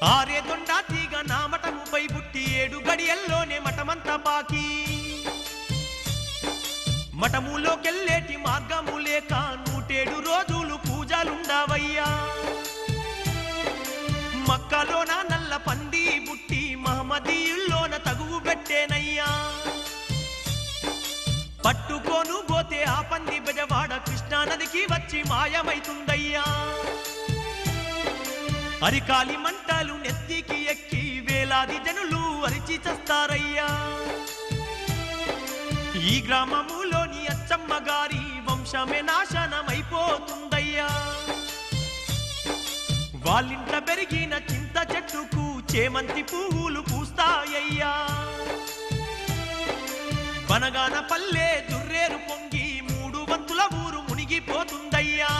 ఆరే దొండా తీగ నా మఠముపై పుట్టి 7 గడియల్లోనే మఠమంతా పాకి మఠములోకెళ్ళేటి మార్గము లేక 107 రోజులు పూజలుండావయ్యా మక్కలోన నల్ల పంది బుట్టి మహమ్మదీయుల్లోన తగువు పెట్టేనయ్యా పట్టుకోను పోతే ఆ పంది బెజవాడ కృష్ణానదికి వచ్చి మాయమైతుందయ్యా అరికాలి మంటలు నెత్తికి ఎక్కి వేలాది జనులు అరిచి చస్తారయ్యా ఈ గ్రామములోని అచ్చమ్మ గారి వంశమే నాశనమైపోతుందయ్యా వాళ్ళింట పెరిగిన చింత చెట్టుకు చేమంతి పువ్వులు పూస్తాయ్యా బనగాన పల్లె దుర్రేరు పొంగి 3 వంతుల ఊరు మునిగిపోతుందయ్యా